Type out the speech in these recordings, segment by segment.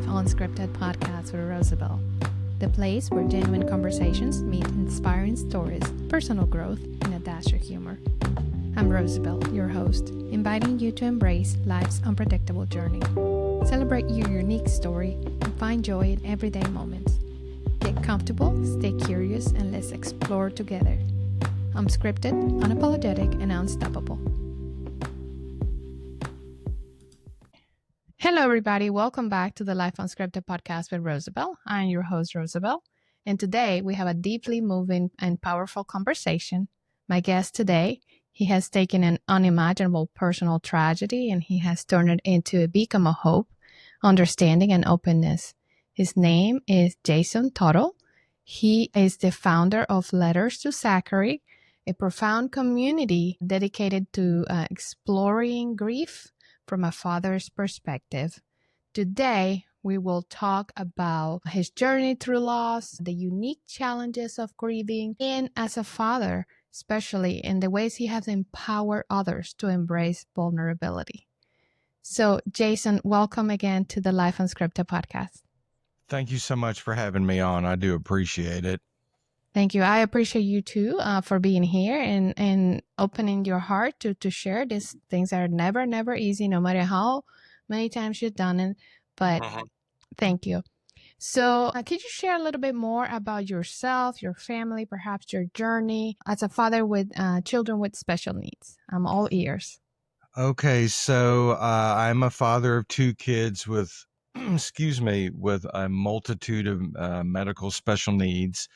Life Unscripted Podcast with Rosabel, the place where genuine conversations meet inspiring stories, personal growth, and a dash of humor. I'm Rosabel, your host, inviting you to embrace life's unpredictable journey. Celebrate your unique story and find joy in everyday moments. Get comfortable, stay curious, and let's explore together. Unscripted, unapologetic, and unstoppable. Hello, everybody. Welcome back to the Life Unscripted Podcast with Rosabel. I'm your host, Rosabel. And today we have a deeply moving and powerful conversation. My guest today, he has taken an unimaginable personal tragedy and he has turned it into a beacon of hope, understanding, and openness. His name is Jason Tuttle. He is the founder of Letters to Zachary, a profound community dedicated to exploring grief from a father's perspective. Today, we will talk about his journey through loss, the unique challenges of grieving, and as a father, especially in the ways he has empowered others to embrace vulnerability. So, Jason, welcome again to the Life Unscripted Podcast. Thank you so much for having me on. I do appreciate it. Thank you. I appreciate you too for being here and opening your heart to share these things that are never easy, no matter how many times you've done it. But thank you. So could you share a little bit more about yourself, your family, perhaps your journey as a father with children with special needs? I'm all ears. Okay, so I'm a father of two kids with, with a multitude of medical special needs.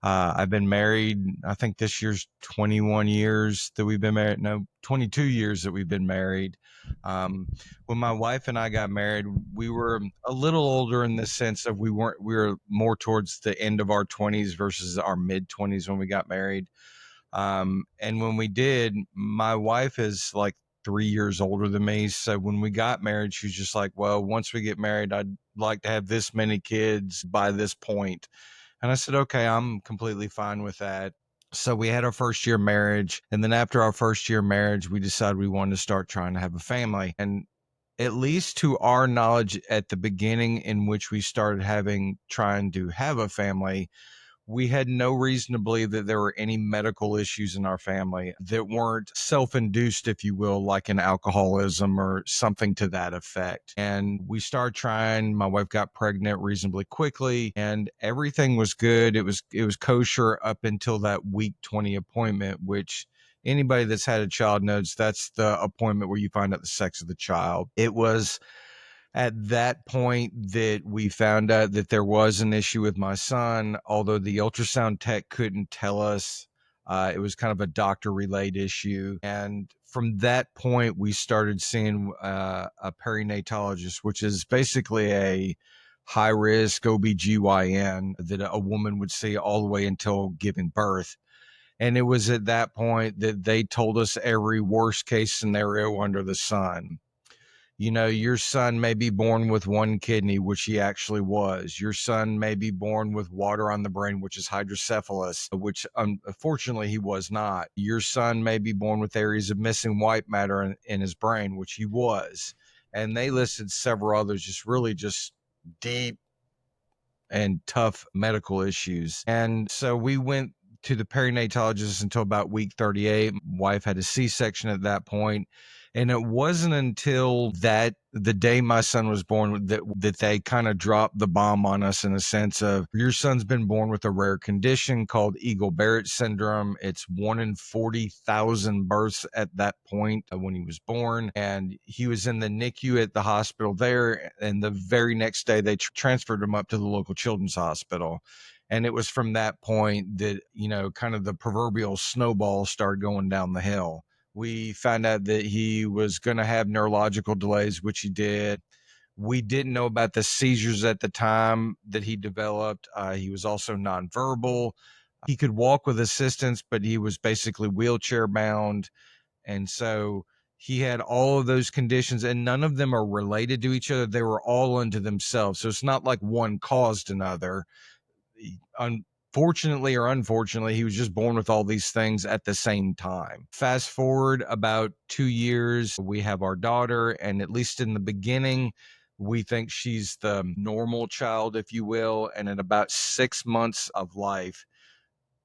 I've been married, I think this year's 21 years that we've been married. No, 22 years that we've been married. When my wife and I got married, we were a little older in the sense of we were more towards the end of our 20s versus our mid 20s when we got married. And when we did, my wife is like 3 years older than me. So when we got married, she was just like, well, once we get married, I'd like to have this many kids by this point. And I said, okay, I'm completely fine with that. So we had our first year marriage. And then after our first year marriage, we decided we wanted to start trying to have a family. And at least to our knowledge, at the beginning in which we started trying to have a family, we had no reason to believe that there were any medical issues in our family that weren't self-induced, if you will, like an alcoholism or something to that effect. And we started trying. My wife got pregnant reasonably quickly and everything was good. It was kosher up until that week 20 appointment, which anybody that's had a child knows that's the appointment where you find out the sex of the child. It was at that point that we found out that there was an issue with my son, although the ultrasound tech couldn't tell us. It was kind of a doctor-relayed issue. And from that point, we started seeing a perinatologist, which is basically a high-risk OBGYN that a woman would see all the way until giving birth. And it was at that point that they told us every worst-case scenario under the sun. You know, your son may be born with one kidney, which he actually was. Your son may be born with water on the brain, which is hydrocephalus, which unfortunately he was not. Your son may be born with areas of missing white matter in his brain, which he was. And they listed several others, just deep and tough medical issues. And so we went to the perinatologist until about week 38. Wife had a C-section at that point. And it wasn't until the day my son was born that they kind of dropped the bomb on us in a sense of, your son's been born with a rare condition called Eagle-Barrett syndrome. It's 1 in 40,000 births at that point when he was born. And he was in the NICU at the hospital there. And the very next day, they transferred him up to the local children's hospital. And it was from that point that, kind of the proverbial snowball started going down the hill. We found out that he was going to have neurological delays, which he did. We didn't know about the seizures at the time that he developed. He was also nonverbal. He could walk with assistance, but he was basically wheelchair bound. And so he had all of those conditions, and none of them are related to each other. They were all unto themselves. So it's not like one caused another. Fortunately or unfortunately, he was just born with all these things at the same time. Fast forward about 2 years, we have our daughter, and at least in the beginning, We think she's the normal child, if you will. And at about 6 months of life,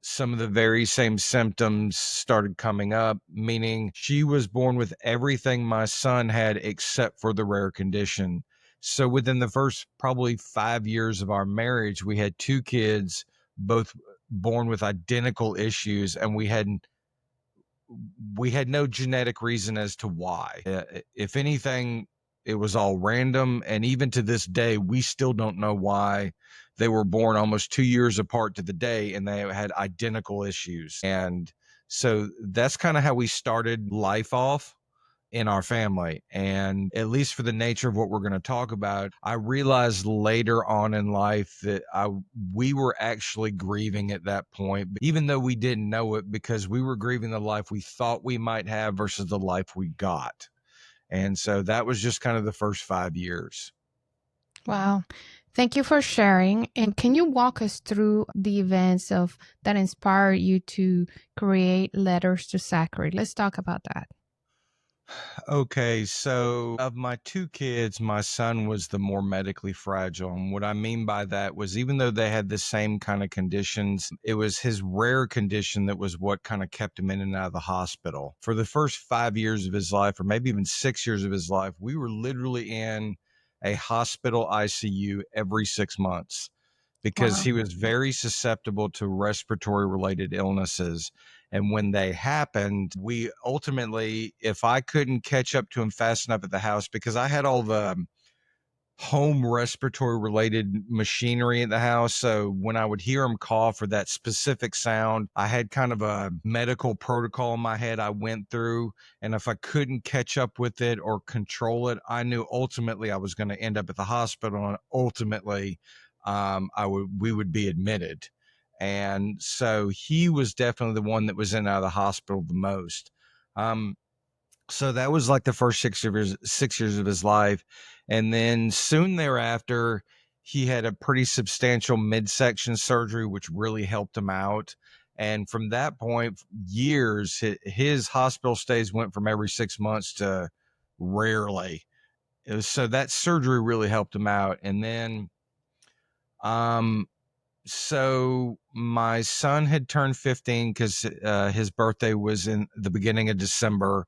some of the very same symptoms started coming up, meaning she was born with everything my son had except for the rare condition. So within the first probably 5 years of our marriage, we had two kids, both born with identical issues, and we had no genetic reason as to why. If anything, it was all random. And even to this day, we still don't know why they were born almost 2 years apart to the day and they had identical issues. And so that's kind of how we started life off in our family. And at least for the nature of what we're going to talk about, I realized later on in life that we were actually grieving at that point, even though we didn't know it, because we were grieving the life we thought we might have versus the life we got. And so that was just kind of the first 5 years. Wow. Thank you for sharing. And can you walk us through the events that inspired you to create Letters to Zachary? Let's talk about that. Okay, so of my two kids, my son was the more medically fragile. And what I mean by that was even though they had the same kind of conditions, it was his rare condition that was what kind of kept him in and out of the hospital. For the first 5 years of his life, or maybe even 6 years of his life, we were literally in a hospital ICU every 6 months because Wow. he was very susceptible to respiratory related illnesses. And when they happened, we ultimately, if I couldn't catch up to him fast enough at the house, because I had all the home respiratory related machinery at the house. So when I would hear him cough or that specific sound, I had kind of a medical protocol in my head I went through. And if I couldn't catch up with it or control it, I knew ultimately I was going to end up at the hospital. And ultimately, we would be admitted. And so he was definitely the one that was in and out of the hospital the most. So that was like the first 6 years of his life. And then soon thereafter, he had a pretty substantial midsection surgery, which really helped him out. And from that point, years, his hospital stays went from every 6 months to rarely. So that surgery really helped him out. And then, so my son had turned 15 because his birthday was in the beginning of December.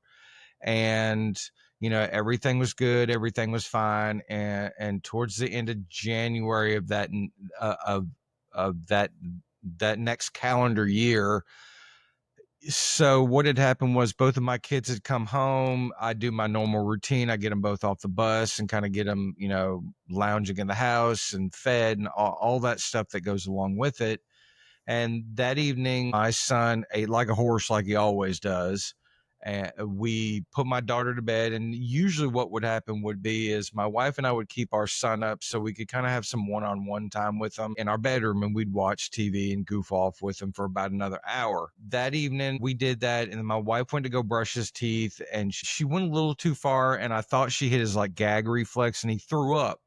And everything was good, everything was fine, and towards the end of January of that that next calendar year, so what had happened was both of my kids had come home. I do my normal routine. I get them both off the bus and kind of get them lounging in the house and fed and all that stuff that goes along with it. And that evening, my son ate like a horse, like he always does. And we put my daughter to bed. And usually what would happen would be is my wife and I would keep our son up so we could kind of have some one-on-one time with him in our bedroom, and we'd watch TV and goof off with him for about another hour. That evening, we did that. And then my wife went to go brush his teeth, and she went a little too far. And I thought she hit his like gag reflex, and he threw up.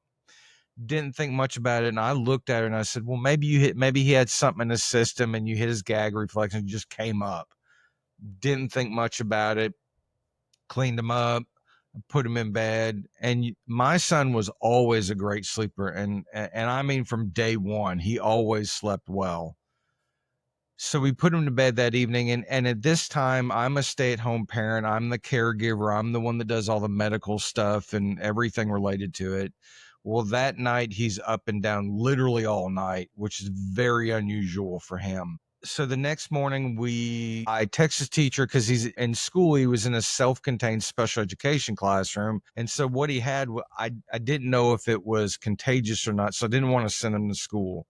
Didn't think much about it, and I looked at her and I said, well, maybe he had something in his system and you hit his gag reflex and it just came up. Didn't think much about it. Cleaned him up, put him in bed. And my son was always a great sleeper, and I mean from day one, he always slept well. So we put him to bed that evening, and at this time, I'm a stay-at-home parent. I'm the caregiver. I'm the one that does all the medical stuff and everything related to it. Well, that night, he's up and down literally all night, which is very unusual for him. So the next morning, I text his teacher because he's in school. He was in a self-contained special education classroom. And so what he had, I didn't know if it was contagious or not, so I didn't want to send him to school.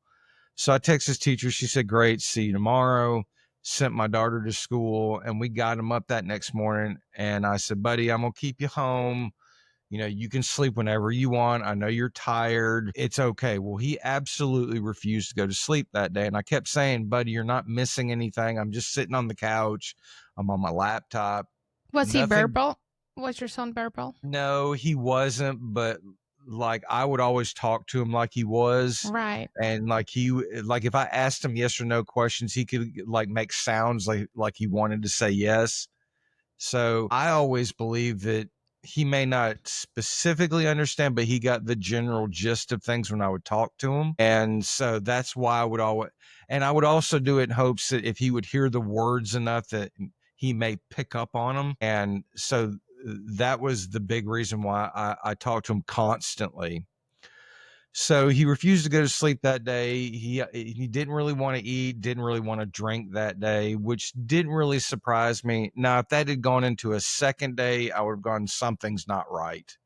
So I texted his teacher. She said, great, see you tomorrow. Sent my daughter to school, and we got him up that next morning. And I said, buddy, I'm going to keep you home. You can sleep whenever you want. I know you're tired. It's okay. Well, he absolutely refused to go to sleep that day. And I kept saying, buddy, you're not missing anything. I'm just sitting on the couch. I'm on my laptop. Was he verbal? Was your son verbal? No, he wasn't. But like I would always talk to him like he was. Right. And like if I asked him yes or no questions, he could like make sounds like he wanted to say yes. So I always believe that he may not specifically understand, but he got the general gist of things when I would talk to him. And so that's why I would also do it in hopes that if he would hear the words enough that he may pick up on them. And so that was the big reason why I talked to him constantly. So he refused to go to sleep that day. He didn't really want to eat, didn't really want to drink that day, which didn't really surprise me. Now, if that had gone into a second day, I would have gone, something's not right.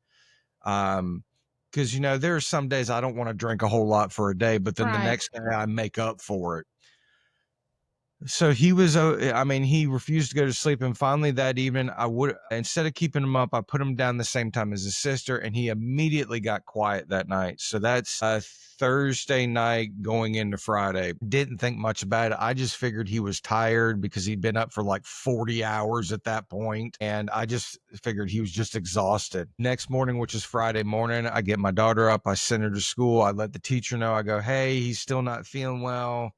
Because, there are some days I don't want to drink a whole lot for a day, but then the next day I make up for it. So he refused to go to sleep. And finally that evening, instead of keeping him up, I put him down the same time as his sister, and he immediately got quiet that night. So that's Thursday night going into Friday. Didn't think much about it. I just figured he was tired because he'd been up for like 40 hours at that point. And I just figured he was just exhausted. Next morning, which is Friday morning, I get my daughter up. I send her to school. I let the teacher know. I go, hey, he's still not feeling well.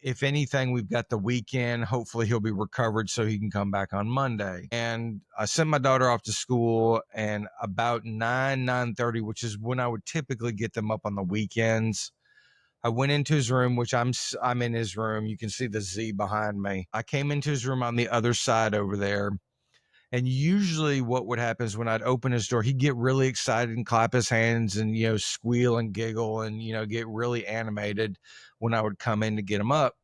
If anything, we've got the weekend. Hopefully he'll be recovered so he can come back on Monday. And I sent my daughter off to school, and about 9:30, which is when I would typically get them up on the weekends, I went into his room, which I'm in his room. You can see the Z behind me. I came into his room on the other side over there. And usually what would happen is when I'd open his door, he'd get really excited and clap his hands and, squeal and giggle and, get really animated when I would come in to get him up.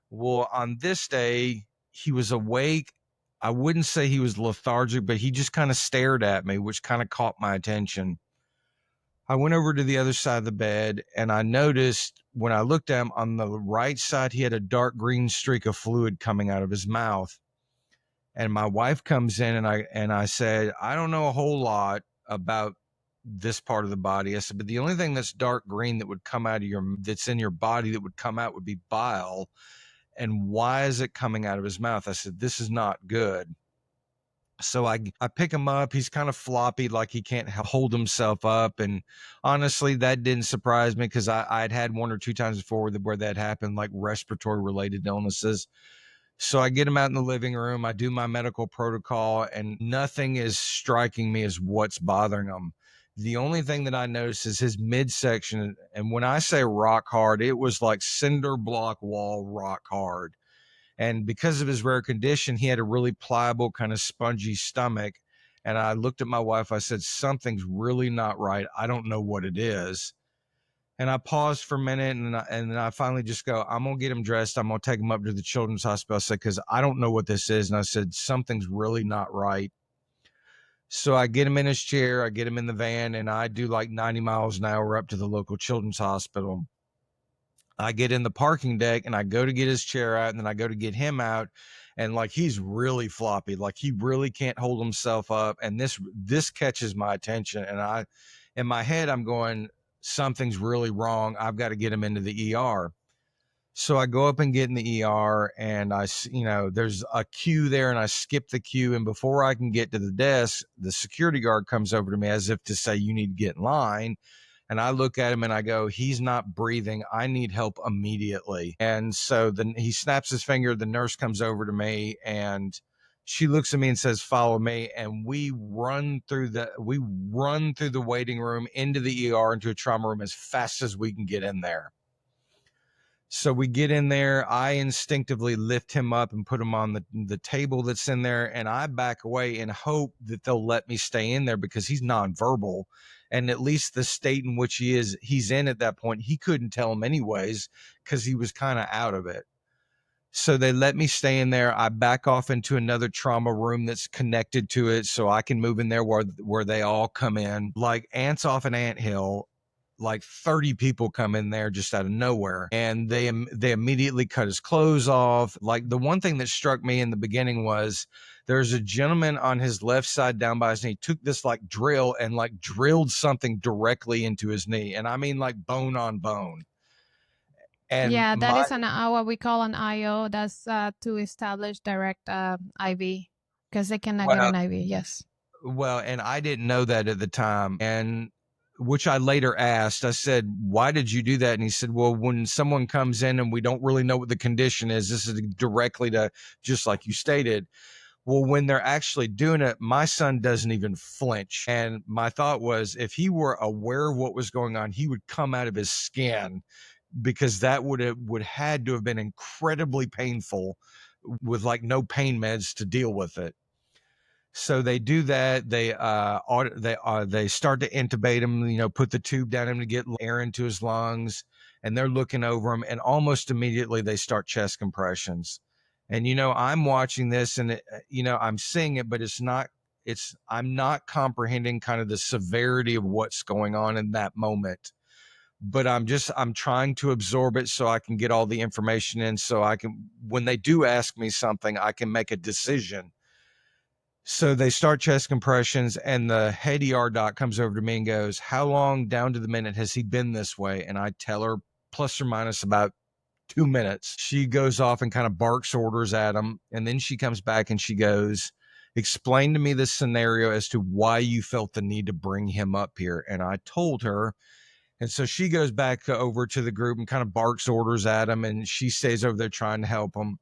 Well, on this day, he was awake. I wouldn't say he was lethargic, but he just kind of stared at me, which kind of caught my attention. I went over to the other side of the bed, and I noticed when I looked at him on the right side, he had a dark green streak of fluid coming out of his mouth. And my wife comes in, and I said, I don't know a whole lot about this part of the body. I said, but the only thing that's dark green that would come out of that's in your body that would come out would be bile. And why is it coming out of his mouth? I said, this is not good. So I pick him up. He's kind of floppy, like he can't hold himself up. And honestly, that didn't surprise me because I'd had one or two times before where that happened, like respiratory related illnesses. So I get him out in the living room. I do my medical protocol, and nothing is striking me as what's bothering him. The only thing that I noticed is his midsection. And when I say rock hard, it was like cinder block wall rock hard. And because of his rare condition, he had a really pliable, kind of spongy stomach. And I looked at my wife. I said, something's really not right. I don't know what it is. And I paused for a minute, and then I finally just go, I'm going to get him dressed. I'm going to take him up to the children's hospital. I said, because I don't know what this is. And I said, something's really not right. So I get him in his chair. I get him in the van, and I do like 90 miles an hour up to the local children's hospital. I get in the parking deck, and I go to get his chair out, and then I go to get him out. And like, he's really floppy. Like, he really can't hold himself up. And this catches my attention. And in my head, I'm going, something's really wrong. I've got to get him into the ER. So I go up and get in the ER, and there's a queue there, and I skip the queue. And before I can get to the desk, the security guard comes over to me as if to say, you need to get in line. And I look at him and I go, he's not breathing. I need help immediately. And so then he snaps his finger. The nurse comes over to me, and she looks at me and says, follow me. And we run through the waiting room into the ER, into a trauma room as fast as we can get in there. So we get in there. I instinctively lift him up and put him on the table that's in there. And I back away and hope that they'll let me stay in there because he's nonverbal. And at least the state in which he's in at that point, he couldn't tell him anyways because he was kind of out of it. So they let me stay in there. I back off into another trauma room that's connected to it so I can move in there where they all come in. Like ants off an anthill, like 30 people come in there just out of nowhere. And they immediately cut his clothes off. Like, the one thing that struck me in the beginning was there's a gentleman on his left side down by his knee, took this like drill and like drilled something directly into his knee. And I mean like bone on bone. And yeah, that is what we call an IO. That's to establish direct IV because they cannot get an IV. Yes. Well, and I didn't know that at the time. And which I later asked, I said, why did you do that? And he said, well, when someone comes in and we don't really know what the condition is, this is directly to, just like you stated. Well, when they're actually doing it, my son doesn't even flinch. And my thought was, if he were aware of what was going on, he would come out of his skin, because that would had to have been incredibly painful with like no pain meds to deal with it. So they do that. They start to intubate him, put the tube down him to get air into his lungs, and they're looking over him. And almost immediately they start chest compressions. And I'm watching this, and I'm seeing it, but I'm not comprehending kind of the severity of what's going on in that moment. But I'm trying to absorb it so I can get all the information in, so I can, when they do ask me something, I can make a decision. So they start chest compressions, and the head ER doc comes over to me and goes, "How long down to the minute has he been this way?" And I tell her plus or minus about 2 minutes. She goes off and kind of barks orders at him. And then she comes back and she goes, "Explain to me the scenario as to why you felt the need to bring him up here." And I told her. And so she goes back over to the group and kind of barks orders at him. And she stays over there trying to help him.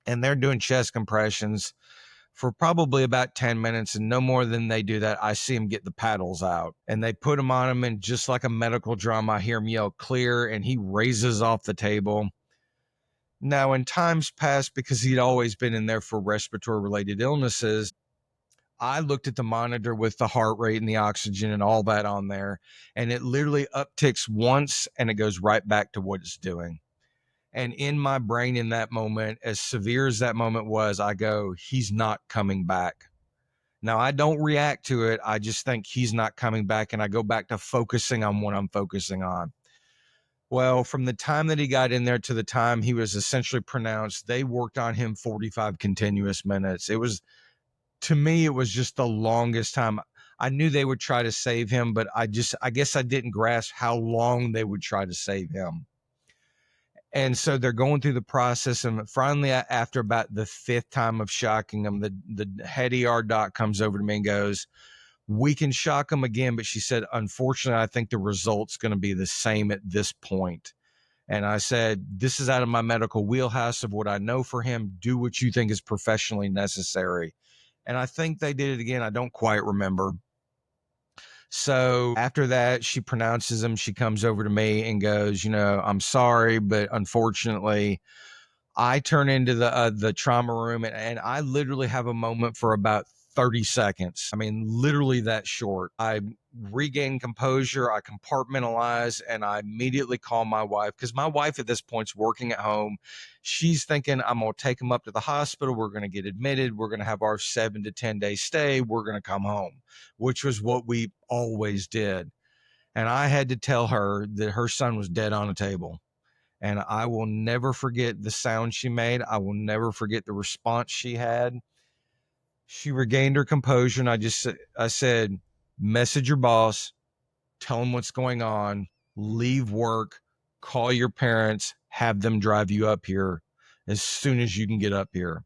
And they're doing chest compressions for probably about 10 minutes. And no more than they do that, I see him get the paddles out. And they put him on him. And just like a medical drama, I hear him yell, "Clear." And he raises off the table. Now, in times past, because he'd always been in there for respiratory-related illnesses, I looked at the monitor with the heart rate and the oxygen and all that on there, and it literally upticks once and it goes right back to what it's doing. And in my brain in that moment, as severe as that moment was, I go, he's not coming back. Now, I don't react to it. I just think he's not coming back, and I go back to focusing on what I'm focusing on. Well, from the time that he got in there to the time he was essentially pronounced, they worked on him 45 continuous minutes. To me, it was just the longest time. I knew they would try to save him, but I guess I didn't grasp how long they would try to save him. And so they're going through the process, and finally, after about the 5th time of shocking him, the head ER doc comes over to me and goes, "We can shock him again," but she said, "Unfortunately, I think the result's going to be the same at this point." And I said, "This is out of my medical wheelhouse of what I know for him. Do what you think is professionally necessary." And I think they did it again. I don't quite remember. So after that, she pronounces him. She comes over to me and goes, "I'm sorry, but unfortunately," I turn into the trauma room, and I literally have a moment for about 30 seconds. I mean, literally that short. I regain composure, I compartmentalize, and I immediately call my wife, because my wife at this point's working at home. She's thinking, I'm going to take him up to the hospital. We're going to get admitted. We're going to have our 7 to 10 day stay. We're going to come home, which was what we always did. And I had to tell her that her son was dead on a table. And I will never forget the sound she made. I will never forget the response she had. She regained her composure, and I said, "Message your boss, tell him what's going on, leave work, call your parents, have them drive you up here as soon as you can get up here."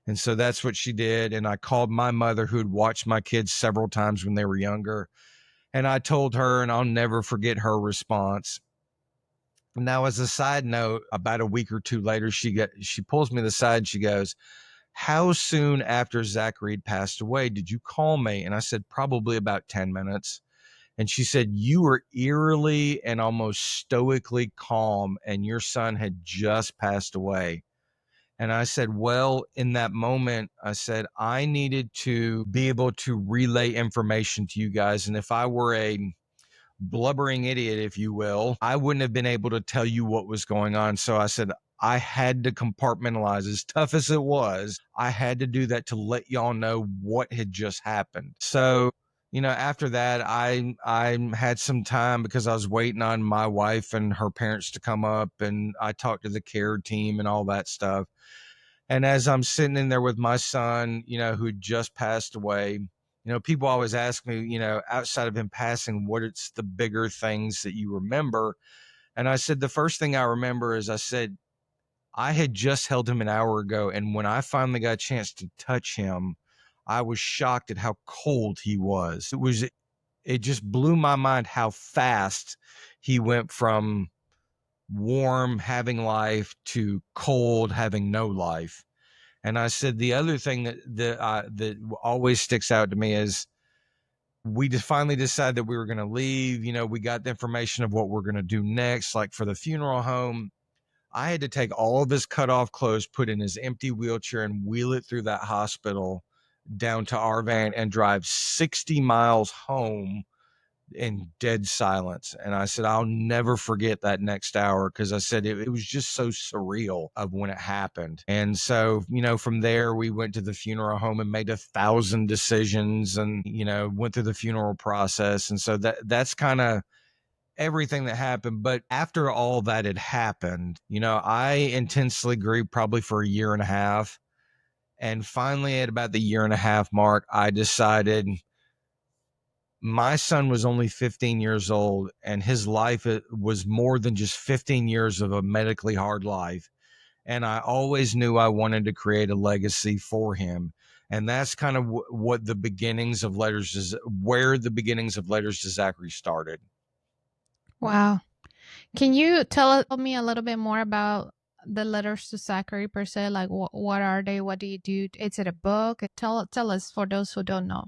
And so that's what she did. And I called my mother, who had watched my kids several times when they were younger. And I told her, and I'll never forget her response. Now, as a side note, about a week or two later, she pulls me to the side. She goes, "How soon after Zachary had passed away did you call me?" And I said, "Probably about 10 minutes. And she said, "You were eerily and almost stoically calm, and your son had just passed away." And I said, "Well, in that moment," I said, "I needed to be able to relay information to you guys. And if I were a blubbering idiot, if you will, I wouldn't have been able to tell you what was going on." So I said, I had to compartmentalize. As tough as it was, I had to do that to let y'all know what had just happened. So, after that, I had some time, because I was waiting on my wife and her parents to come up, and I talked to the care team and all that stuff. And as I'm sitting in there with my son, who just passed away, people always ask me, outside of him passing, what it's the bigger things that you remember? And I said, the first thing I remember is, I said, I had just held him an hour ago, and when I finally got a chance to touch him, I was shocked at how cold he was. It just blew my mind how fast he went from warm, having life, to cold, having no life. And I said, the other thing that always sticks out to me is we just finally decided that we were going to leave. We got the information of what we're going to do next. Like for the funeral home, I had to take all of his cut off clothes, put in his empty wheelchair, and wheel it through that hospital down to our van and drive 60 miles home in dead silence. And I said, I'll never forget that next hour, because I said it was just so surreal of when it happened. And so, from there, we went to the funeral home and made 1,000 decisions and, went through the funeral process. And so that's kind of everything that happened. But after all that had happened, I intensely grieved probably for a year and a half. And finally, at about the year and a half mark, I decided my son was only 15 years old, and his life was more than just 15 years of a medically hard life. And I always knew I wanted to create a legacy for him. And that's kind of what the beginnings of where the beginnings of Letters to Zachary started. Wow. Can you tell me a little bit more about the Letters to Zachary per se? Like, what are they? What do you do? Is it a book? Tell us, for those who don't know.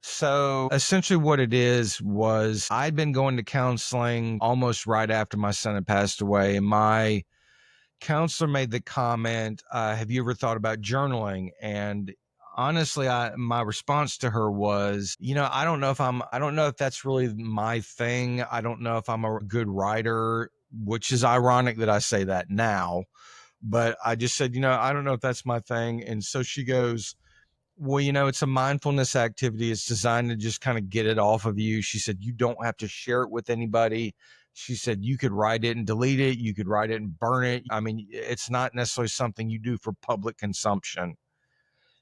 So essentially what it is was I'd been going to counseling almost right after my son had passed away. And my counselor made the comment, have you ever thought about journaling? And honestly, my response to her was, I don't know if that's really my thing. I don't know if I'm a good writer, which is ironic that I say that now. But I just said, I don't know if that's my thing. And so she goes, well, it's a mindfulness activity. It's designed to just kind of get it off of you. She said, you don't have to share it with anybody. She said, you could write it and delete it. You could write it and burn it. I mean, it's not necessarily something you do for public consumption.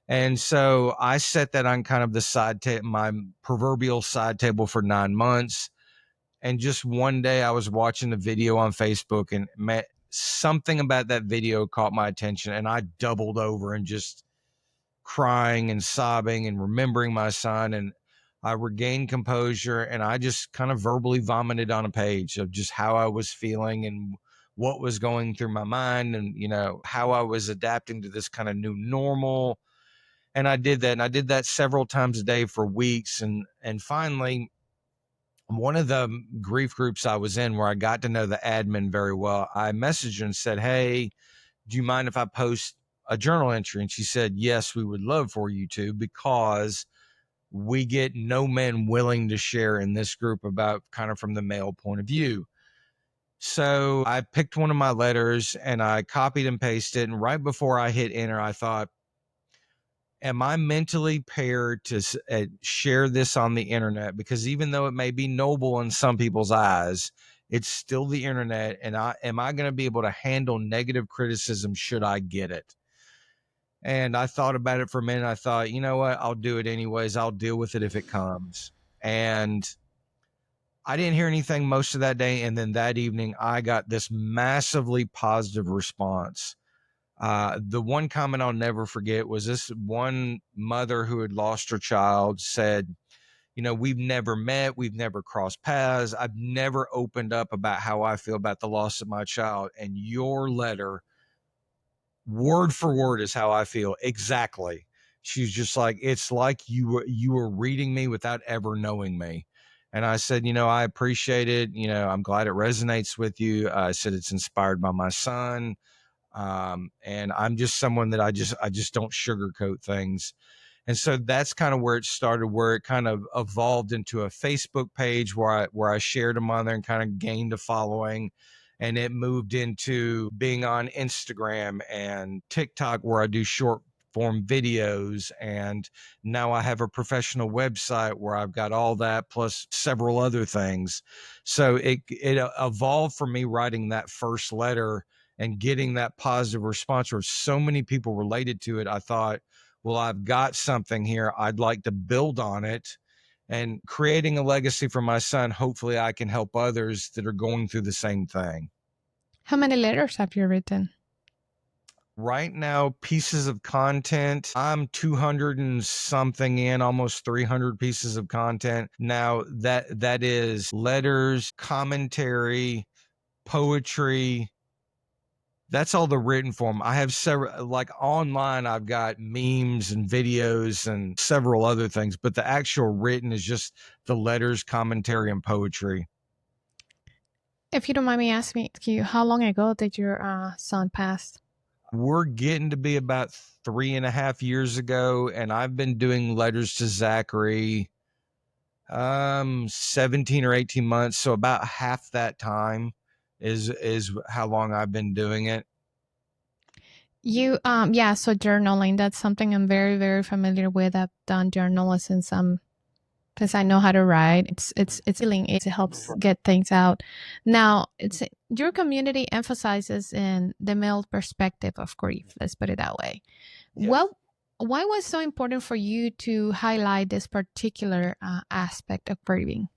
And so I set that on kind of the my proverbial side table for 9 months. And just one day I was watching the video on Facebook, and something about that video caught my attention, and I doubled over and just crying and sobbing and remembering my son. And I regained composure, and I just kind of verbally vomited on a page of just how I was feeling and what was going through my mind, and how I was adapting to this kind of new normal. And I did that, and I did that several times a day for weeks. And finally, one of the grief groups I was in, where I got to know the admin very well, I messaged her and said, hey, do you mind if I post a journal entry? And she said, yes, we would love for you to, because we get no men willing to share in this group about kind of from the male point of view. So I picked one of my letters and I copied and pasted. And right before I hit enter, I thought, am I mentally prepared to share this on the internet? Because even though it may be noble in some people's eyes, it's still the internet. And am I going to be able to handle negative criticism should I get it? And I thought about it for a minute. I thought, you know what? I'll do it anyways. I'll deal with it if it comes. And I didn't hear anything most of that day. And then that evening, I got this massively positive response. The one comment I'll never forget was this one mother who had lost her child said, we've never met. We've never crossed paths. I've never opened up about how I feel about the loss of my child. And your letter, word for word, is how I feel. Exactly. She's just like, it's like you were reading me without ever knowing me. And I said, I appreciate it. I'm glad it resonates with you. I said, it's inspired by my son. And I'm just someone that I just don't sugarcoat things. And so that's kind of where it started, where it kind of evolved into a Facebook page where I shared them on there and kind of gained a following. And it moved into being on Instagram and TikTok, where I do short form videos. And now I have a professional website where I've got all that plus several other things. So it evolved from me writing that first letter and getting that positive response where so many people related to it. I thought, well, I've got something here. I'd like to build on it, and creating a legacy for my son. Hopefully I can help others that are going through the same thing. How many letters have you written? Right now, pieces of content, I'm 200 and something in, almost 300 pieces of content. Now that is letters, commentary, poetry, That's all the written form. I have several, like online, I've got memes and videos and several other things, but the actual written is just the letters, commentary, and poetry. If you don't mind me asking you, how long ago did your son pass? We're getting to be about 3.5 years ago, and I've been doing letters to Zachary 17 or 18 months. So about half that time is how long I've been doing it. Yeah, so journaling, that's something I'm very, very familiar with. I've done journalism since I know how to write. It's healing. It helps get things out. Now, it's your community emphasizes in the male perspective of grief. Let's put it that way. Yes. Well, why was it so important for you to highlight this particular aspect of grieving?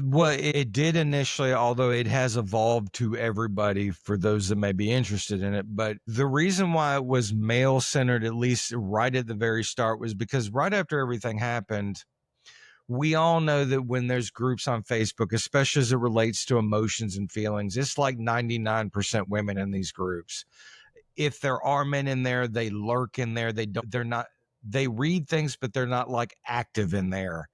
Well, it did initially, although it has evolved to everybody for those that may be interested in it. But the reason why it was male centered, at least right at the very start, was because right after everything happened, we all know that when there's groups on Facebook, especially as it relates to emotions and feelings, it's like 99% women in these groups. If there are men in there, they lurk in there. They read things, but they're not like active in there.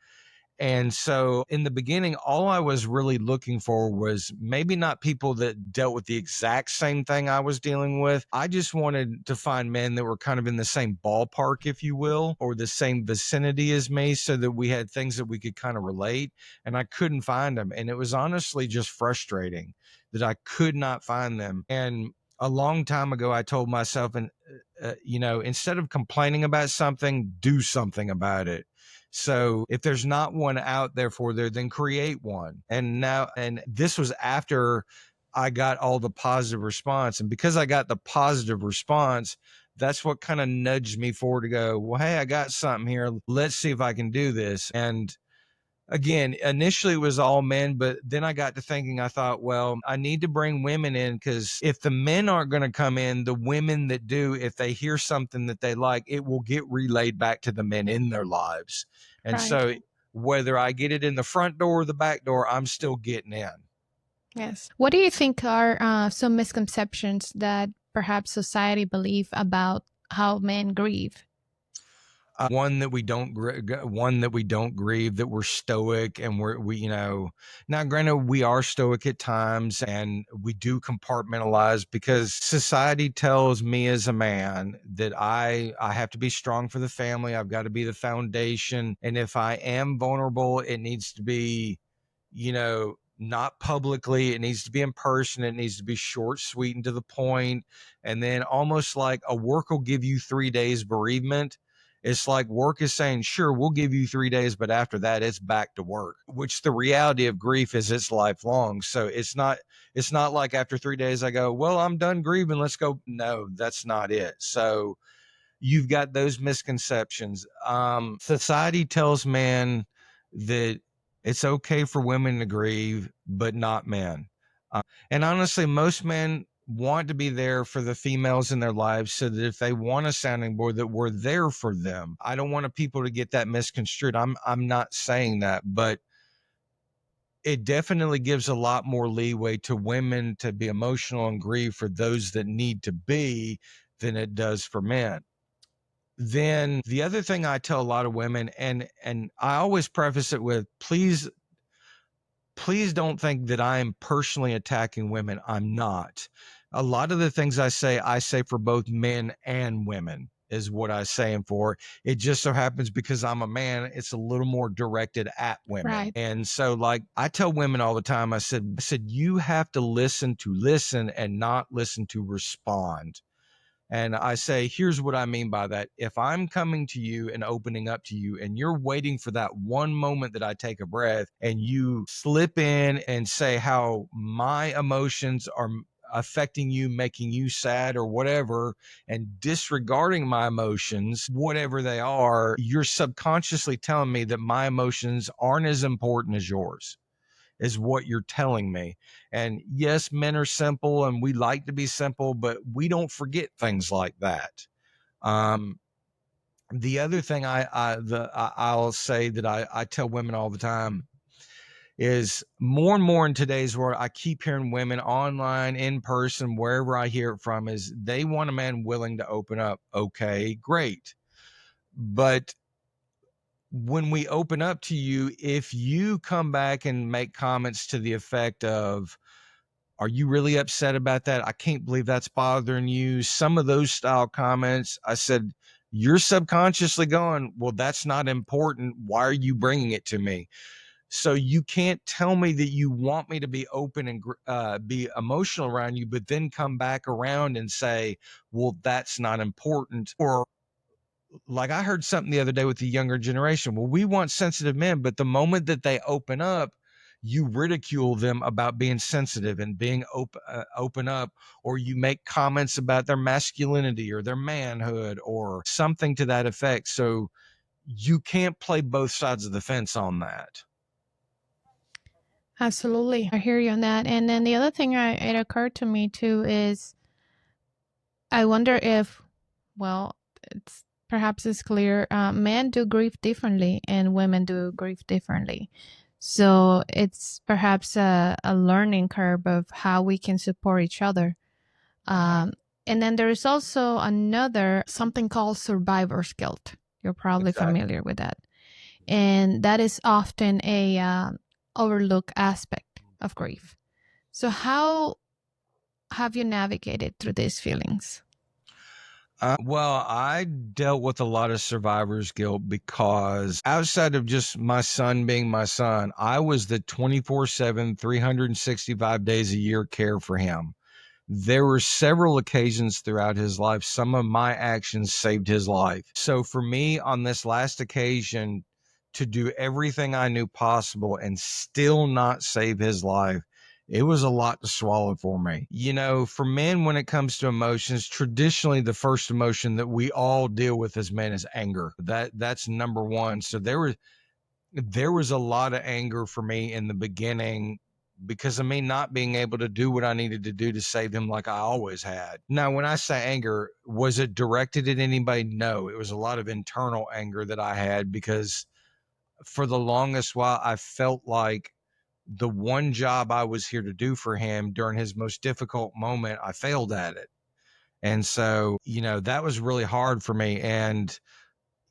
And so in the beginning, all I was really looking for was maybe not people that dealt with the exact same thing I was dealing with. I just wanted to find men that were kind of in the same ballpark, if you will, or the same vicinity as me, so that we had things that we could kind of relate. And I couldn't find them. And it was honestly just frustrating that I could not find them. And a long time ago, I told myself, and instead of complaining about something, do something about it. So if there's not one out there for there, then create one. And this was after I got all the positive response. And because I got the positive response, that's what kind of nudged me forward to go, well, hey, I got something here. Let's see if I can do this. And again, initially it was all men, but then I got to thinking, I thought, well, I need to bring women in, because if the men aren't going to come in, the women that do, if they hear something that they like, it will get relayed back to the men in their lives. And Right. so whether I get it in the front door or the back door, I'm still getting in. Yes. What do you think are some misconceptions that perhaps society believe about how men grieve? One that we don't grieve, that we're stoic, and now granted, we are stoic at times and we do compartmentalize, because society tells me as a man that I have to be strong for the family. I've got to be the foundation. And if I am vulnerable, it needs to be, not publicly. It needs to be in person. It needs to be short, sweet, and to the point. And then almost like a work will give you 3 days bereavement. It's like work is saying, sure, we'll give you 3 days, but after that, it's back to work, which the reality of grief is it's lifelong. So it's not like after 3 days, I go, well, I'm done grieving. Let's go. No, that's not it. So you've got those misconceptions. Society tells men that it's okay for women to grieve, but not men. And honestly, most men want to be there for the females in their lives, so that if they want a sounding board, that we're there for them. I don't want people to get that misconstrued. I'm not saying that, but it definitely gives a lot more leeway to women to be emotional and grieve for those that need to be than it does for men. Then the other thing I tell a lot of women, and I always preface it with, please don't think that I am personally attacking women. I'm not. A lot of the things I say for both men and women is what I say them for. It just so happens because I'm a man, it's a little more directed at women. Right. And so like I tell women all the time, I said, you have to listen and not listen to respond. And I say, here's what I mean by that. If I'm coming to you and opening up to you, and you're waiting for that one moment that I take a breath, and you slip in and say how my emotions are affecting you, making you sad or whatever, and disregarding my emotions, whatever they are, you're subconsciously telling me that my emotions aren't as important as yours, is what you're telling me. And yes, men are simple and we like to be simple, but we don't forget things like that. The other thing I'll say that I tell women all the time is more and more in today's world, I keep hearing women online, in person, wherever I hear it from, is they want a man willing to open up. Okay, great. But when we open up to you, if you come back and make comments to the effect of, are you really upset about that? I can't believe that's bothering you. Some of those style comments, I said, you're subconsciously going, well, that's not important. Why are you bringing it to me? So you can't tell me that you want me to be open and be emotional around you, but then come back around and say, well, that's not important. Or like I heard something the other day with the younger generation. Well, we want sensitive men, but the moment that they open up, you ridicule them about being sensitive and being open up, or you make comments about their masculinity or their manhood or something to that effect. So you can't play both sides of the fence on that. Absolutely. I hear you on that. And then the other thing it occurred to me too is I wonder if, well, it's perhaps it's clear men do grieve differently and women do grieve differently. So it's perhaps a learning curve of how we can support each other. And then there is also another something called survivor's guilt. You're probably familiar with that. And that is often a overlooked aspect of grief. So how have you navigated through these feelings? Well, I dealt with a lot of survivor's guilt because outside of just my son being my son, I was the 24/7, 365 days a year care for him. There were several occasions throughout his life, some of my actions saved his life. So for me, on this last occasion, to do everything I knew possible and still not save his life, it was a lot to swallow for me. You know, for men, when it comes to emotions, traditionally the first emotion that we all deal with as men is anger. That's number one. So there was a lot of anger for me in the beginning because of me not being able to do what I needed to do to save him like I always had. Now, when I say anger, was it directed at anybody? No, it was a lot of internal anger that I had because for the longest while, I felt like the one job I was here to do for him during his most difficult moment, I failed at it. And so, you know, that was really hard for me. And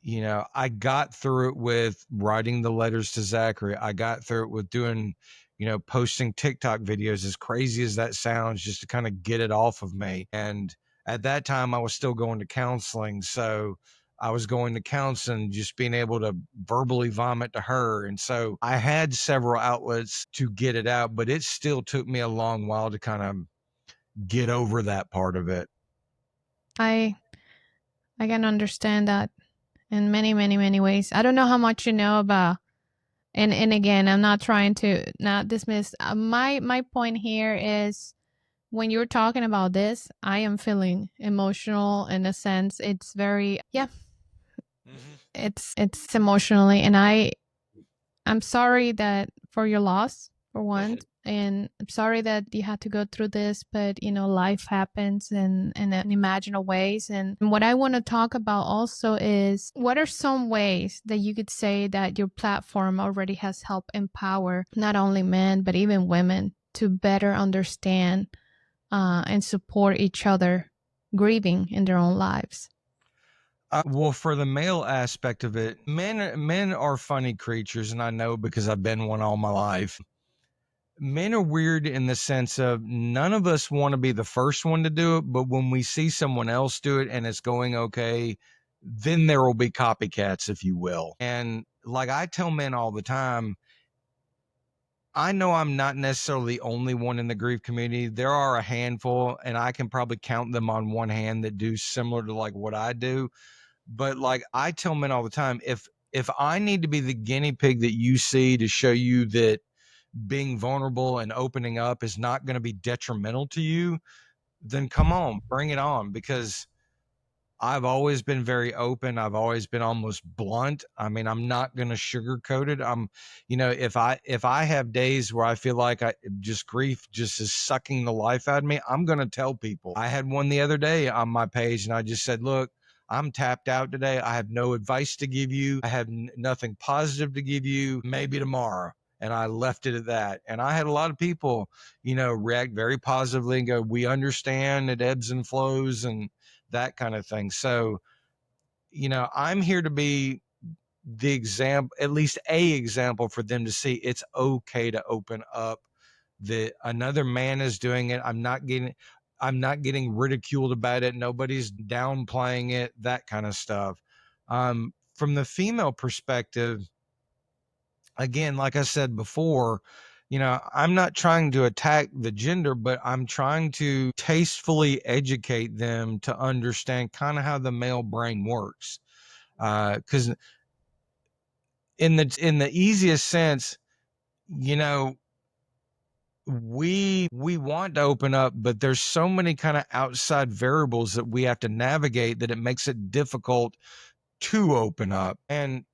you know, I got through it with writing the letters to Zachary. I got through it with doing, you know, posting TikTok videos, as crazy as that sounds, just to kind of get it off of me. And at that time, I was still going to counseling. So I was going to counseling, just being able to verbally vomit to her. And so I had several outlets to get it out, but it still took me a long while to kind of get over that part of it. I can understand that in many, many, many ways. I don't know how much you know about, and again, I'm not trying to not dismiss. My point here is when you're talking about this, I am feeling emotional in a sense. It's very, yeah, it's emotionally, and I'm sorry that for your loss for one, and I'm sorry that you had to go through this, but you know, life happens in unimaginable ways. And what I want to talk about also is what are some ways that you could say that your platform already has helped empower not only men, but even women to better understand and support each other grieving in their own lives? Well, for the male aspect of it, men are funny creatures, and I know because I've been one all my life. Men are weird in the sense of none of us want to be the first one to do it, but when we see someone else do it and it's going okay, then there will be copycats, if you will. And like I tell men all the time, I know I'm not necessarily the only one in the grief community. There are a handful, and I can probably count them on one hand that do similar to like what I do. But like I tell men all the time, if I need to be the guinea pig that you see to show you that being vulnerable and opening up is not going to be detrimental to you, then come on, bring it on. Because I've always been very open. I've always been almost blunt. I mean, I'm not going to sugarcoat it. You know, if I have days where I feel like grief just is sucking the life out of me, I'm going to tell people. I had one the other day on my page and I just said, look, I'm tapped out today. I have no advice to give you. I have nothing positive to give you. Maybe tomorrow. And I left it at that. And I had a lot of people, react very positively and go, we understand it ebbs and flows and that kind of thing. So, I'm here to be the example, at least a example for them to see it's okay to open up, that another man is doing it. I'm not getting ridiculed about it. Nobody's downplaying it, that kind of stuff. From the female perspective, again, like I said before, I'm not trying to attack the gender, but I'm trying to tastefully educate them to understand kind of how the male brain works. Because in the easiest sense, you know, we want to open up, but there's so many kind of outside variables that we have to navigate that it makes it difficult to open up. And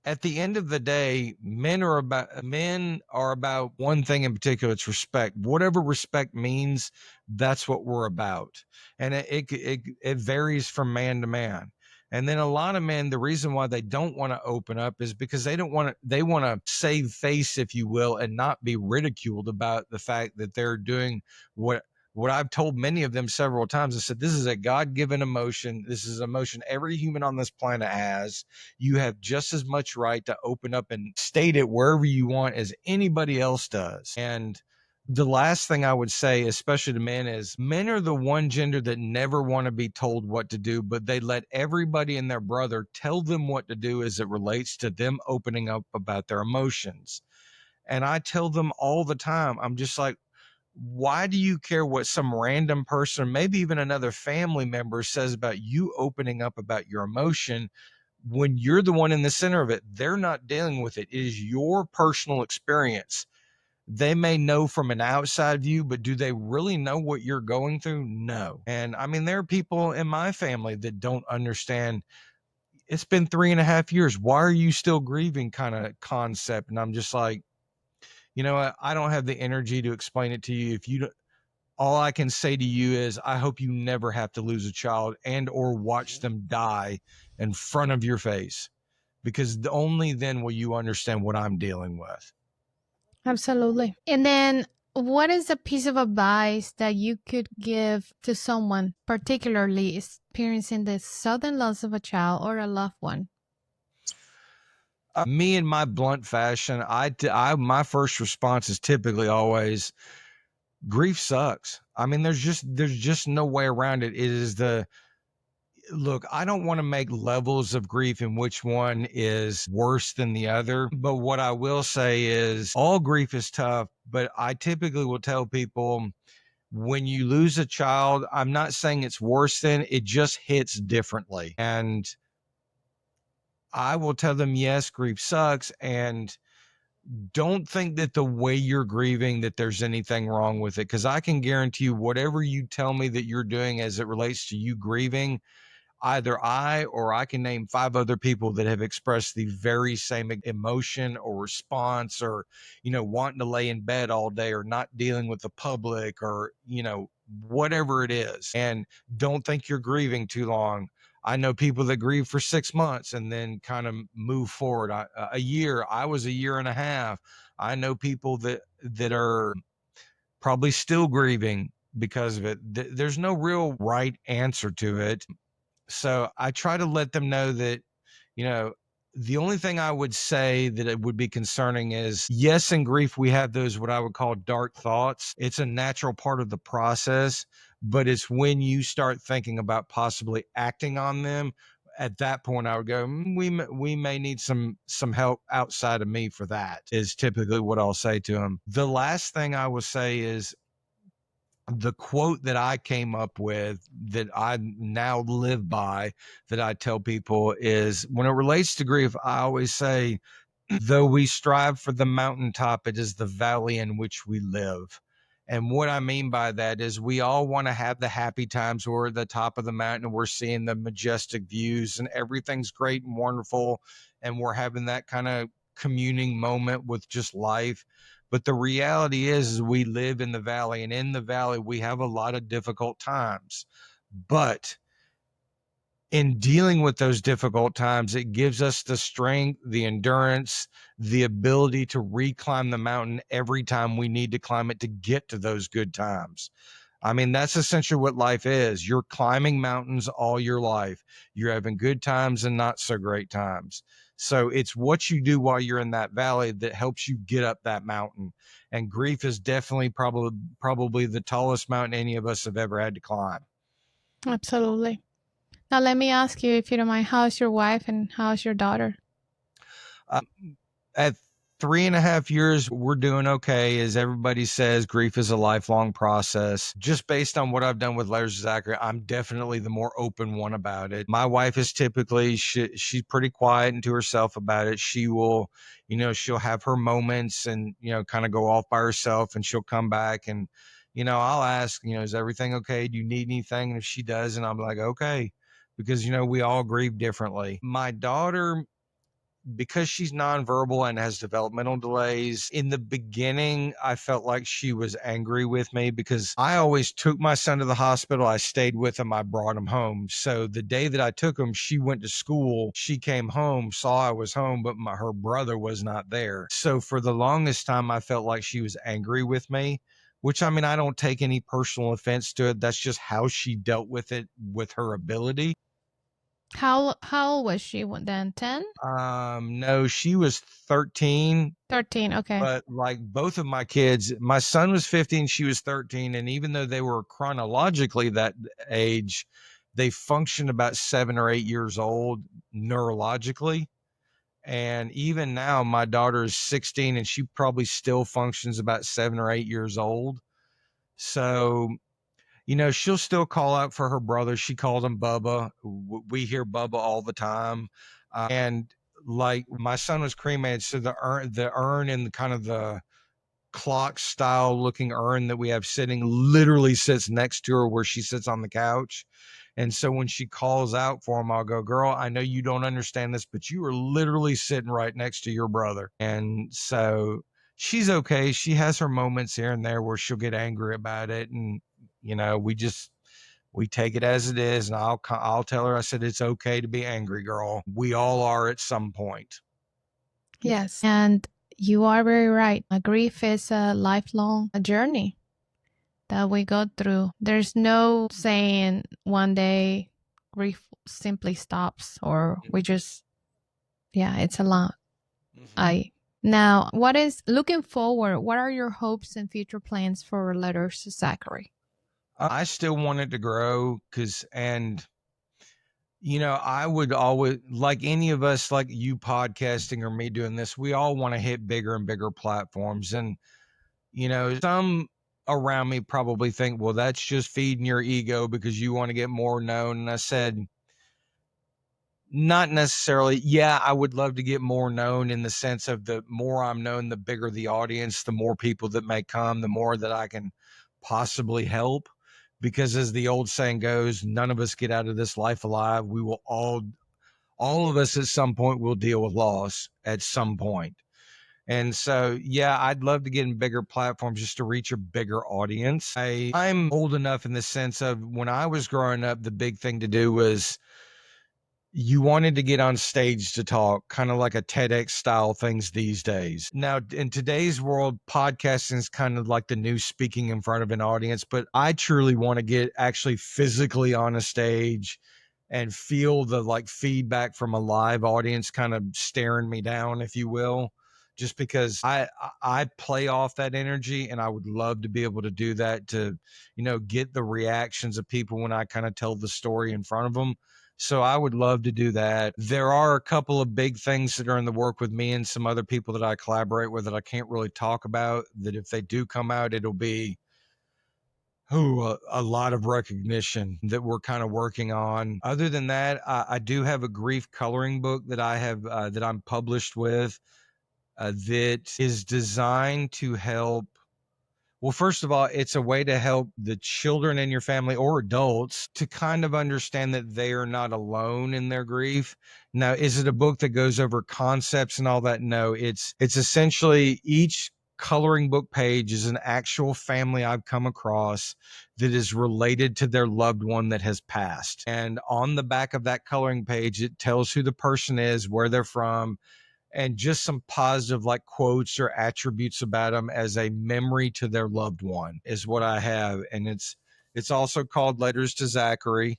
at the end of the day, men are about one thing in particular. It's respect. Whatever respect means, that's what we're about. And it varies from man to man. And then a lot of men, the reason why they don't want to open up is because they want to save face, if you will, and not be ridiculed about the fact that they're doing what I've told many of them several times. I said, this is a God-given emotion. This is an emotion every human on this planet has. You have just as much right to open up and state it wherever you want as anybody else does. And the last thing I would say, especially to men, is men are the one gender that never want to be told what to do, but they let everybody and their brother tell them what to do as it relates to them opening up about their emotions. And I tell them all the time, I'm just like, why do you care what some random person, maybe even another family member, says about you opening up about your emotion when you're the one in the center of it? They're not dealing with it. It is your personal experience. They may know from an outside view, but do they really know what you're going through? No. And I mean, there are people in my family that don't understand. It's been 3.5 years. Why are you still grieving kind of concept? And I'm just like, I don't have the energy to explain it to you. If you don't, all I can say to you is I hope you never have to lose a child and or watch them die in front of your face, because only then will you understand what I'm dealing with. Absolutely. And then, what is a piece of advice that you could give to someone, particularly experiencing the sudden loss of a child or a loved one? Me, in my blunt fashion, my first response is typically always, grief sucks. I mean, there's just no way around it. It is the Look, I don't want to make levels of grief in which one is worse than the other. But what I will say is all grief is tough. But I typically will tell people, when you lose a child, I'm not saying it's worse than, it just hits differently. And I will tell them, yes, grief sucks. And don't think that the way you're grieving, that there's anything wrong with it. Because I can guarantee you, whatever you tell me that you're doing as it relates to you grieving, either I can name 5 other people that have expressed the very same emotion or response, or, wanting to lay in bed all day or not dealing with the public, or, whatever it is. And don't think you're grieving too long. I know people that grieve for 6 months and then kind of move forward. A year. I was a year and a half. I know people that are probably still grieving because of it. There's no real right answer to it. So I try to let them know that, you know, the only thing I would say that it would be concerning is, yes, in grief, we have those, what I would call, dark thoughts. It's a natural part of the process, but it's when you start thinking about possibly acting on them. At that point, I would go, we may need some help outside of me for that, is typically what I'll say to them. The last thing I will say is, the quote that I came up with that I now live by, that I tell people, is, when it relates to grief, I always say, though we strive for the mountaintop, it is the valley in which we live. And what I mean by that is, we all want to have the happy times where we're at the top of the mountain and we're seeing the majestic views and everything's great and wonderful. And we're having that kind of communing moment with just life. But the reality is we live in the valley, and in the valley, we have a lot of difficult times. But in dealing with those difficult times, it gives us the strength, the endurance, the ability to reclimb the mountain every time we need to climb it to get to those good times. I mean, that's essentially what life is. You're climbing mountains all your life. You're having good times and not so great times. So it's what you do while you're in that valley that helps you get up that mountain. And grief is definitely probably the tallest mountain any of us have ever had to climb. Absolutely. Now, let me ask you, if you don't mind, how's your wife and how's your daughter? At 3.5 years, we're doing okay. As everybody says, grief is a lifelong process. Just based on what I've done with Letters to Zachary, I'm definitely the more open one about it. My wife is typically, she's pretty quiet and to herself about it. She will, she'll have her moments and, kind of go off by herself, and she'll come back and, I'll ask, is everything okay? Do you need anything? And if she does, and I'm like, okay, because, we all grieve differently. My daughter, because she's nonverbal and has developmental delays, in the beginning, I felt like she was angry with me because I always took my son to the hospital. I stayed with him. I brought him home. So the day that I took him, she went to school. She came home, saw I was home, but her brother was not there. So for the longest time, I felt like she was angry with me, which, I mean, I don't take any personal offense to it. That's just how she dealt with it with her ability. How old was she then? 10? No, she was 13. 13, okay. But like both of my kids, my son was 15, she was 13. And even though they were chronologically that age, they functioned about 7 or 8 years old neurologically. And even now, my daughter is 16 and she probably still functions about 7 or 8 years old. So, she'll still call out for her brother. She called him Bubba. We hear Bubba all the time. And like my son was cremated, so the urn and kind of the clock style looking urn that we have sitting literally sits next to her where she sits on the couch. And so when she calls out for him, I'll go, girl, I know you don't understand this, but you are literally sitting right next to your brother. And so she's okay. She has her moments here and there where she'll get angry about it. And, we take it as it is. And I'll tell her, I said, it's okay to be angry, girl. We all are at some point. Yes. And you are very right. Grief is a lifelong journey that we go through. There's no saying one day grief simply stops, or we just, it's a lot. Now, what is looking forward? What are your hopes and future plans for Letters to Zachary? I still want it to grow I would always, like any of us, like you podcasting or me doing this, we all want to hit bigger and bigger platforms. And, some around me probably think, well, that's just feeding your ego because you want to get more known. And I said, not necessarily. Yeah, I would love to get more known in the sense of the more I'm known, the bigger the audience, the more people that may come, the more that I can possibly help. Because as the old saying goes, none of us get out of this life alive. We will all of us at some point will deal with loss at some point. And so, yeah, I'd love to get in bigger platforms just to reach a bigger audience. I'm old enough in the sense of when I was growing up, the big thing to do was you wanted to get on stage to talk, kind of like a TEDx style things these days. Now, in today's world, podcasting is kind of like the new speaking in front of an audience, but I truly want to get actually physically on a stage and feel the like feedback from a live audience kind of staring me down, if you will, just because I play off that energy, and I would love to be able to do that to, get the reactions of people when I kind of tell the story in front of them. So I would love to do that. There are a couple of big things that are in the work with me and some other people that I collaborate with that I can't really talk about, that if they do come out, it'll be a lot of recognition that we're kind of working on. Other than that, I do have a grief coloring book that I have that I'm published with that is designed to help. Well, first of all, it's a way to help the children in your family or adults to kind of understand that they are not alone in their grief. Now, is it a book that goes over concepts and all that? No, it's essentially each coloring book page is an actual family I've come across that is related to their loved one that has passed. And on the back of that coloring page, it tells who the person is, where they're from, and just some positive like quotes or attributes about them as a memory to their loved one is what I have. And it's also called Letters to Zachary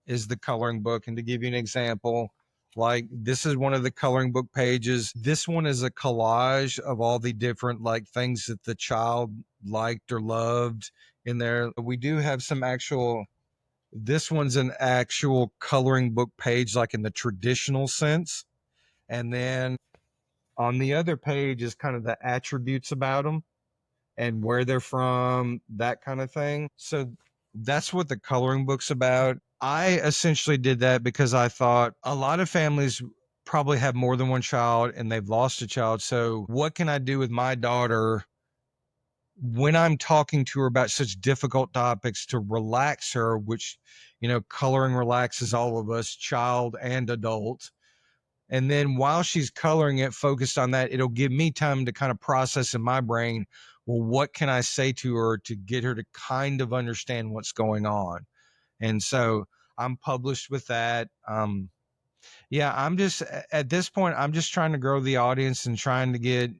is the coloring book. And to give you an example, like this is one of the coloring book pages. This one is a collage of all the different like things that the child liked or loved in there. We do have some actual, this one's an actual coloring book page, like in the traditional sense. And then on the other page is kind of the attributes about them and where they're from, that kind of thing. So that's what the coloring book's about. I essentially did that because I thought a lot of families probably have more than one child and they've lost a child. So what can I do with my daughter when I'm talking to her about such difficult topics to relax her, which, you know, coloring relaxes all of us, child and adult. And then while she's coloring it, focused on that, it'll give me time to kind of process in my brain, well, what can I say to her to get her to kind of understand what's going on? And so I'm published with that. Yeah, I'm just at this point, I'm just trying to grow the audience and trying to get,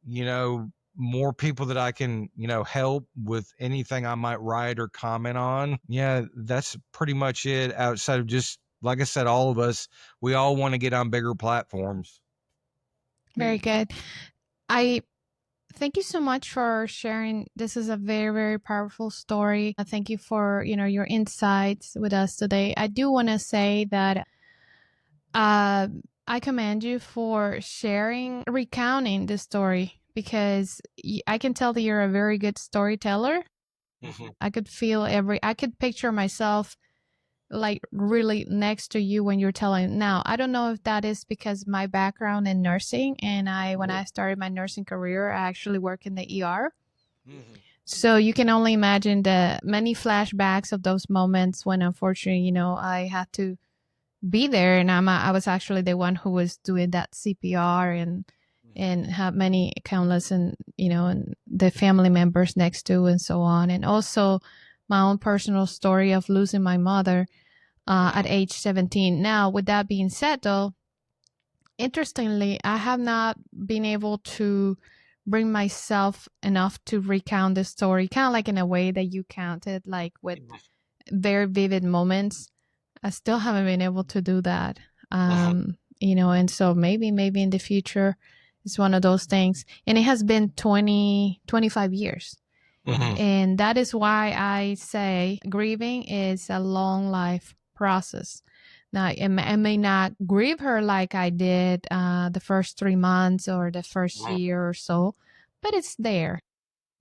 you know, more people that I can, you know, help with anything I might write or comment on. Yeah, that's pretty much it outside of just, like I said, all of us, we all want to get on bigger platforms. Very good. I thank you so much for sharing. This is a very, very powerful story. Thank you for, your insights with us today. I do want to say that I commend you for sharing, recounting the story because I can tell that you're a very good storyteller. Mm-hmm. I could picture myself like really next to you when you're telling. Now, I don't know if that is because my background in nursing and when I started my nursing career, I actually work in the ER. Mm-hmm. So you can only imagine the many flashbacks of those moments when unfortunately, I had to be there and I was actually the one who was doing that CPR and have many countless and and the family members next to and so on, and also my own personal story of losing my mother at age 17. Now, with that being said, though, interestingly, I have not been able to bring myself enough to recount the story, kind of like in a way that you counted, like with very vivid moments. I still haven't been able to do that. And so maybe in the future, it's one of those things. And it has been 25 years. Mm-hmm. And that is why I say grieving is a long life process. Now, I may not grieve her like I did the first 3 months or the first year or so, but it's there.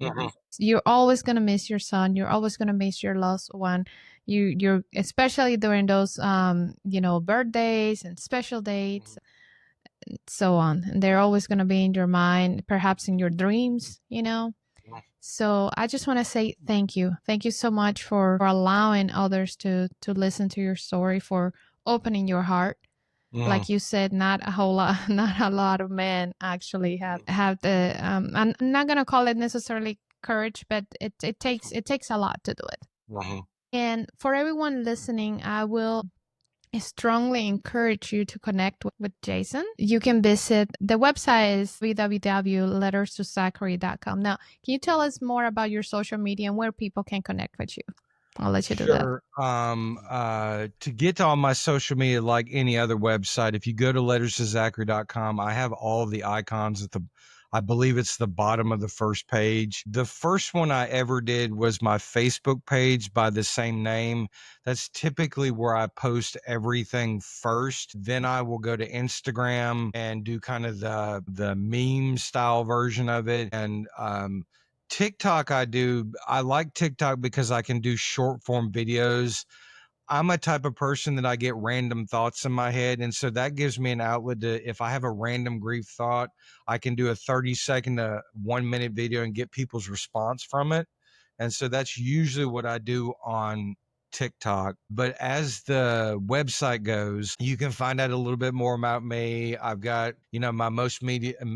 Mm-hmm. You're always going to miss your son. You're always going to miss your loved one. You're especially during those, birthdays and special dates, and so on. And they're always going to be in your mind, perhaps in your dreams, So I just want to say thank you. Thank you so much for allowing others to listen to your story, for opening your heart. Like you said, not a lot of men actually have the, I'm not going to call it necessarily courage, but it takes a lot to do it. And for everyone listening, I will strongly encourage you to connect with Jason. You can visit the website is www.letterstozachary.com. Now, can you tell us more about your social media and where people can connect with you? I'll let you do that. Sure. To get to all my social media, like any other website, if you go to letterstozachary.com, I have all the icons I believe it's the bottom of the first page. The first one I ever did was my Facebook page by the same name. That's typically where I post everything first. Then I will go to Instagram and do kind of the meme style version of it. And TikTok, I like TikTok because I can do short form videos. I'm a type of person that I get random thoughts in my head. And so that gives me an outlet to, if I have a random grief thought, I can do a 30-second to 1 minute video and get people's response from it. And so that's usually what I do on TikTok. But as the website goes, you can find out a little bit more about me. I've got, my most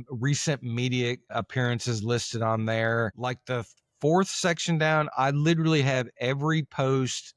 recent media appearances listed on there. Like the fourth section down, I literally have every post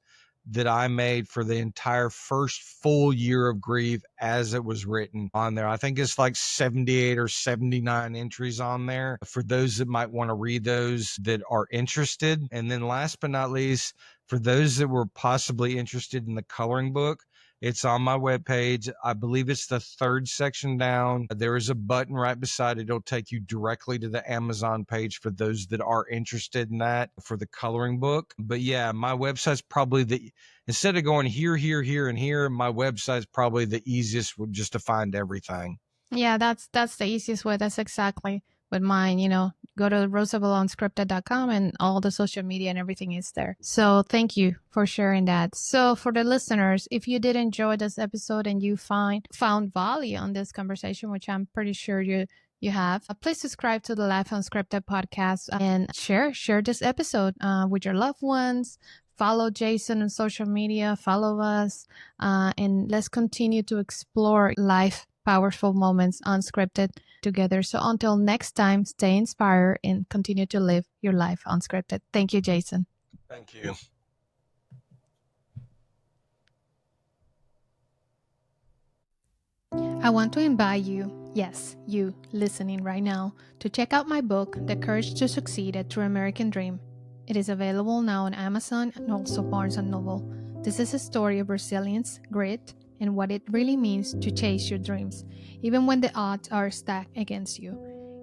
that I made for the entire first full year of Grieve as it was written on there. I think it's like 78 or 79 entries on there for those that might want to read those that are interested. And then last but not least, for those that were possibly interested in the coloring book, it's on my webpage. I believe it's the third section down. There is a button right beside it. It'll take you directly to the Amazon page for those that are interested in that for the coloring book. But yeah, my website's probably instead of going here, and here, my website's probably the easiest just to find everything. Yeah, that's the easiest way. That's exactly with mine. Go to rosabelunscripted.com and all the social media and everything is there. So thank you for sharing that. So for the listeners, if you did enjoy this episode and you found value on this conversation, which I'm pretty sure you have, please subscribe to the Life Unscripted podcast and share this episode with your loved ones. Follow Jason on social media, follow us, and let's continue to explore life powerful moments unscripted together. So until next time, stay inspired and continue to live your life unscripted. Thank you, Jason. Thank you. I want to invite you, yes, you listening right now, to check out my book, The Courage to Succeed, A True American Dream. It is available now on Amazon and also Barnes & Noble. This is a story of resilience, grit, and what it really means to chase your dreams, even when the odds are stacked against you.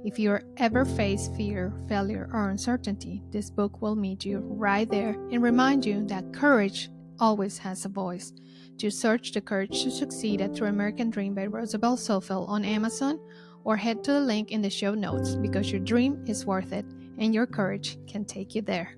If you ever face fear, failure, or uncertainty, this book will meet you right there and remind you that courage always has a voice. Just search The Courage to Succeed, A True American Dream by Rosabel Zohfeld on Amazon, or head to the link in the show notes because your dream is worth it and your courage can take you there.